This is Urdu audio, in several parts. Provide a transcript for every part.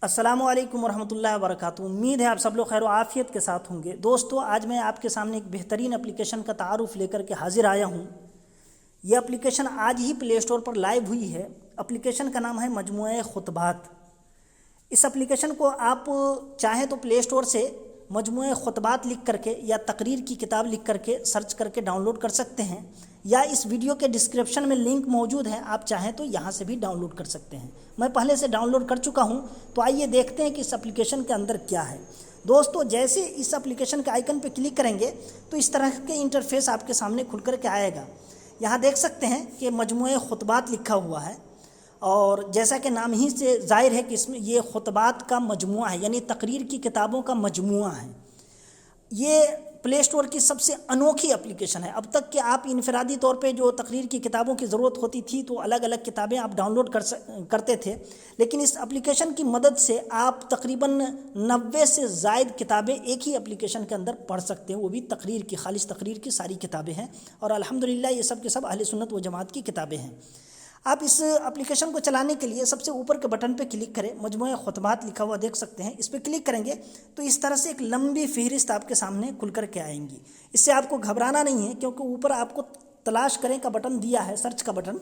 السلام علیکم ورحمۃ اللہ وبرکاتہ۔ امید ہے آپ سب لوگ خیر و عافیت کے ساتھ ہوں گے۔ دوستو، آج میں آپ کے سامنے ایک بہترین اپلیکیشن کا تعارف لے کر کے حاضر آیا ہوں۔ یہ اپلیکیشن آج ہی پلے اسٹور پر لائیو ہوئی ہے۔ اپلیکیشن کا نام ہے مجموعہ خطبات۔ اس اپلیکیشن کو آپ چاہیں تو پلے اسٹور سے مجموعہ خطبات لکھ کر کے یا تقریر کی کتاب لکھ کر کے سرچ کر کے ڈاؤن لوڈ کر سکتے ہیں، یا اس ویڈیو کے ڈسکرپشن میں لنک موجود ہے، آپ چاہیں تو یہاں سے بھی ڈاؤن لوڈ کر سکتے ہیں۔ میں پہلے سے ڈاؤن لوڈ کر چکا ہوں، تو آئیے دیکھتے ہیں کہ اس اپلیکیشن کے اندر کیا ہے۔ دوستو، جیسے اس اپلیکیشن کے آئیکن پہ کلک کریں گے تو اس طرح کے انٹرفیس آپ کے سامنے کھل کر کے آئے گا۔ یہاں دیکھ سکتے ہیں کہ مجموعہ خطبات لکھا ہوا ہے، اور جیسا کہ نام ہی سے ظاہر ہے کہ اس میں یہ خطبات کا مجموعہ ہے، یعنی تقریر کی کتابوں کا مجموعہ ہے۔ یہ پلے اسٹور کی سب سے انوکھی اپلیکیشن ہے۔ اب تک کہ آپ انفرادی طور پہ جو تقریر کی کتابوں کی ضرورت ہوتی تھی تو الگ الگ کتابیں آپ ڈاؤن لوڈ کرتے تھے، لیکن اس اپلیکیشن کی مدد سے آپ تقریباً 90 سے زائد کتابیں ایک ہی اپلیکیشن کے اندر پڑھ سکتے ہیں، وہ بھی تقریر کی، خالص تقریر کی ساری کتابیں ہیں، اور الحمدللہ یہ سب کے سب اہل سنت و جماعت کی کتابیں ہیں۔ آپ اس اپلیکیشن کو چلانے کے لیے سب سے اوپر کے بٹن پہ کلک کریں، مجموعہ خطبات لکھا ہوا دیکھ سکتے ہیں، اس پہ کلک کریں گے تو اس طرح سے ایک لمبی فہرست آپ کے سامنے کھل کر کے آئیں گی۔ اس سے آپ کو گھبرانا نہیں ہے، کیونکہ اوپر آپ کو تلاش کریں کا بٹن دیا ہے، سرچ کا بٹن۔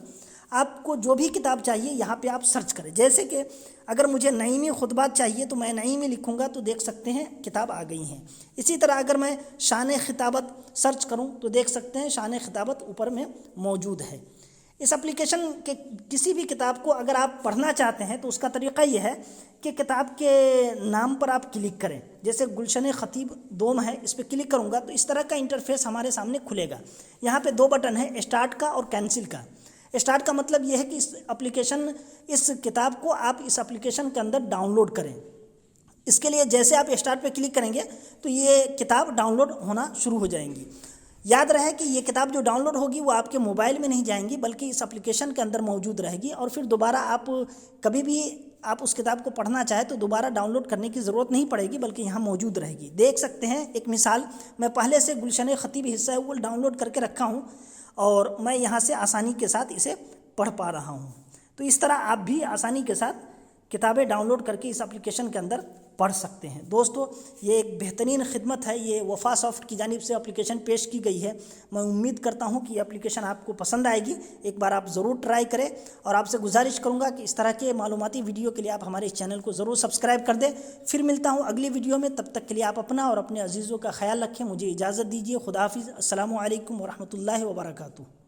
آپ کو جو بھی کتاب چاہیے یہاں پہ آپ سرچ کریں۔ جیسے کہ اگر مجھے نعیمی خطبات چاہیے تو میں نعیمی لکھوں گا تو دیکھ سکتے ہیں کتاب آ گئی ہیں۔ اسی طرح اگر میں شان خطابت سرچ کروں تو دیکھ سکتے ہیں شان خطابت اوپر میں موجود ہے۔ اس اپلیکیشن کے کسی بھی کتاب کو اگر آپ پڑھنا چاہتے ہیں تو اس کا طریقہ یہ ہے کہ کتاب کے نام پر آپ کلک کریں۔ جیسے گلشن خطیب دوم ہے، اس پہ کلک کروں گا تو اس طرح کا انٹرفیس ہمارے سامنے کھلے گا۔ یہاں پہ دو بٹن ہیں، اسٹارٹ کا اور کینسل کا۔ اسٹارٹ کا مطلب یہ ہے کہ اس کتاب کو آپ اس اپلیکیشن کے اندر ڈاؤن لوڈ کریں۔ اس کے لیے جیسے آپ اسٹارٹ پہ کلک کریں گے تو یہ کتاب ڈاؤن لوڈ ہونا شروع ہو جائیں گی۔ یاد رہے کہ یہ کتاب جو ڈاؤن لوڈ ہوگی وہ آپ کے موبائل میں نہیں جائیں گی، بلکہ اس اپلیکیشن کے اندر موجود رہے گی، اور پھر دوبارہ آپ کبھی بھی آپ اس کتاب کو پڑھنا چاہیں تو دوبارہ ڈاؤن لوڈ کرنے کی ضرورت نہیں پڑے گی، بلکہ یہاں موجود رہے گی۔ دیکھ سکتے ہیں ایک مثال، میں پہلے سے گلشن خطیب حصہ اول ڈاؤن لوڈ کر کے رکھا ہوں، اور میں یہاں سے آسانی کے ساتھ اسے پڑھ پا رہا ہوں۔ تو اس طرح آپ بھی آسانی کے ساتھ کتابیں ڈاؤن لوڈ کر کے اس اپلیکیشن کے اندر پڑھ سکتے ہیں۔ دوستو، یہ ایک بہترین خدمت ہے، یہ وفا سافٹ کی جانب سے اپلیکیشن پیش کی گئی ہے۔ میں امید کرتا ہوں کہ یہ اپلیکیشن آپ کو پسند آئے گی، ایک بار آپ ضرور ٹرائی کریں، اور آپ سے گزارش کروں گا کہ اس طرح کے معلوماتی ویڈیو کے لیے آپ ہمارے اس چینل کو ضرور سبسکرائب کر دیں۔ پھر ملتا ہوں اگلی ویڈیو میں، تب تک کے لیے آپ اپنا اور اپنے عزیزوں کا خیال رکھیں۔ مجھے اجازت دیجیے، خدا حافظ، السلام علیکم ورحمۃ اللہ وبرکاتہ۔